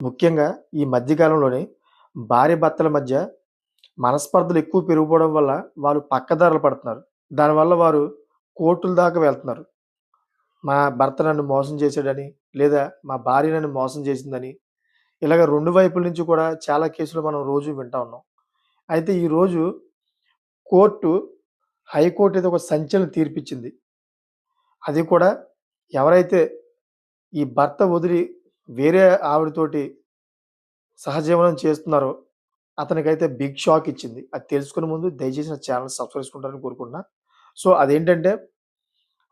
ముఖ్యంగా ఈ మధ్య కాలంలోని భార్యాభర్తల మధ్య మనస్పర్ధలు ఎక్కువ పెరిగిపోవడం వల్ల వాళ్ళు పక్కదారులు పడుతున్నారు. దానివల్ల వారు కోర్టుల దాకా వెళ్తున్నారు. మా భర్త నన్ను మోసం చేశాడని, లేదా మా భార్య నన్ను మోసం చేసిందని, ఇలాగ 2 వైపుల నుంచి కూడా చాలా కేసులు మనం రోజు వింటా ఉన్నాం. అయితే ఈరోజు కోర్టు హైకోర్టు ఏదో ఒక సంచలన తీర్పిచ్చింది. అది కూడా ఎవరైతే ఈ భర్త వదిలి వేరే ఆవిడతోటి సహజీవనం చేస్తున్నారో అతనికైతే బిగ్ షాక్ ఇచ్చింది. అది తెలుసుకునే ముందు దయచేసి నా ఛానెల్ సబ్స్క్రైబ్ చేసుకుంటారని కోరుకుంటున్నా. సో, అదేంటంటే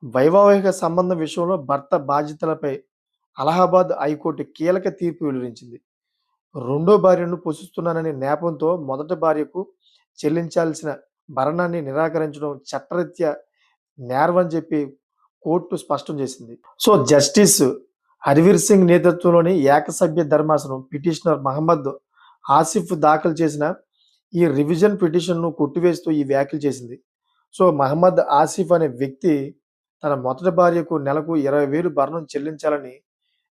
వైవాహిక సంబంధం విషయంలో భర్త బాధ్యతలపై అలహాబాద్ హైకోర్టు కీలక తీర్పు వెలువరించింది. రెండో భార్యను పోషిస్తున్నాననే నెపంతో మొదటి భార్యకు చెల్లించాల్సిన భరణాన్ని నిరాకరించడం చట్టరీత్యా నేరమని చెప్పి కోర్టు స్పష్టం చేసింది. సో, జస్టిస్ హర్వీర్ సింగ్ నేతృత్వంలోని ఏకసభ్య ధర్మాసనం పిటిషనర్ మహమ్మద్ ఆసిఫ్ దాఖలు చేసిన ఈ రివిజన్ పిటిషన్‌ను కొట్టివేస్తూ ఈ వ్యాఖ్యలు చేసింది. సో, మహమ్మద్ ఆసిఫ్ అనే వ్యక్తి తన మొదటి భార్యకు నెలకు 20,000 భరణం చెల్లించాలని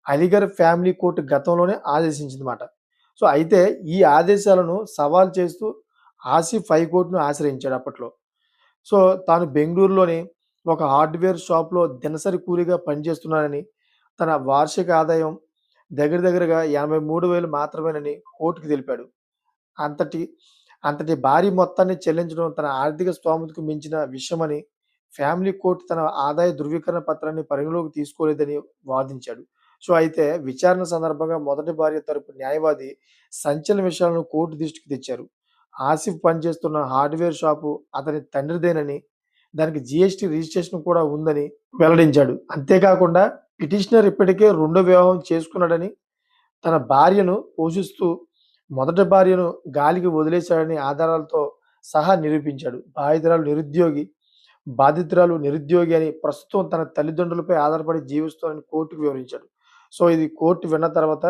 అలీగర్ ఫ్యామిలీ కోర్ట్ గతంలోనే ఆదేశించిందన్నమాట. సో, అయితే ఈ ఆదేశాలను సవాల్ చేస్తూ ఆసిఫ్ హైకోర్టును ఆశ్రయించాడు అప్పట్లో. సో, తాను బెంగుళూరులోని ఒక హార్డ్‌వేర్ షాప్‌లో దినసరి కూలీగా పనిచేస్తున్నానని, తన వార్షిక ఆదాయం దగ్గర దగ్గరగా 83,000 మాత్రమేనని కోర్టుకి తెలిపాడు. అంతటి అంతటి భారీ మొత్తాన్ని చెల్లించడం తన ఆర్థిక స్తోమతకు మించిన విషయమని ఫ్యామిలీ కోర్ట్ తన ఆదాయ ధృవీకరణ పత్రాన్ని పరిగణలోకి తీసుకోలేదని వాదించాడు. సో, అయితే విచారణ సందర్భంగా మొదటి భార్య తరపు న్యాయవాది సంచలన విషయాలను కోర్టు దృష్టికి తెచ్చారు. ఆసిఫ్ పనిచేస్తున్న హార్డ్‌వేర్ షాపు అతని తండ్రిదేనని, దానికి జీఎస్టీ రిజిస్ట్రేషన్ కూడా ఉందని వెల్లడించాడు. అంతేకాకుండా పిటిషనర్ ఇప్పటికే రెండో వివాహం చేసుకున్నాడని, తన భార్యను పోషిస్తూ మొదటి భార్యను గాలికి వదిలేశాడని ఆధారాలతో సహా నిరూపించాడు. బాధితురాలు నిరుద్యోగి అని ప్రస్తుతం తన తల్లిదండ్రులపై ఆధారపడి జీవిస్తోందని కోర్టుకు వివరించాడు. సో, ఇది కోర్టు విన్న తర్వాత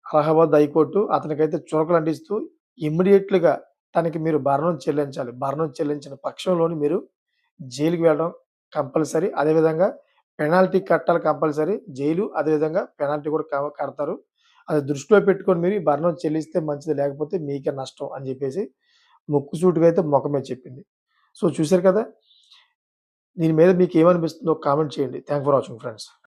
అలహాబాద్ హైకోర్టు అతనికైతే చురకలు అంటిస్తూ ఇమ్మీడియేట్‌గా తనకి మీరు భరణం చెల్లించాలి. భరణం చెల్లించిన పక్షంలోని మీరు జైలుకి వెళ్ళడం కంపల్సరీ. అదేవిధంగా పెనాల్టీ కట్టాలి కంపల్సరీ. జైలు అదేవిధంగా పెనాల్టీ కూడా కడతారు. అది దృష్టిలో పెట్టుకొని మీరు ఈ భరణం చెల్లిస్తే మంచిది. లేకపోతే మీకే నష్టం అని చెప్పేసి ముక్కుసూటిగా అయితే మొఖం మీద చెప్పింది. సో, చూసారు కదా! దీని మీద మీకేమనిపిస్తుందో కామెంట్ చేయండి. Thank for watching friends.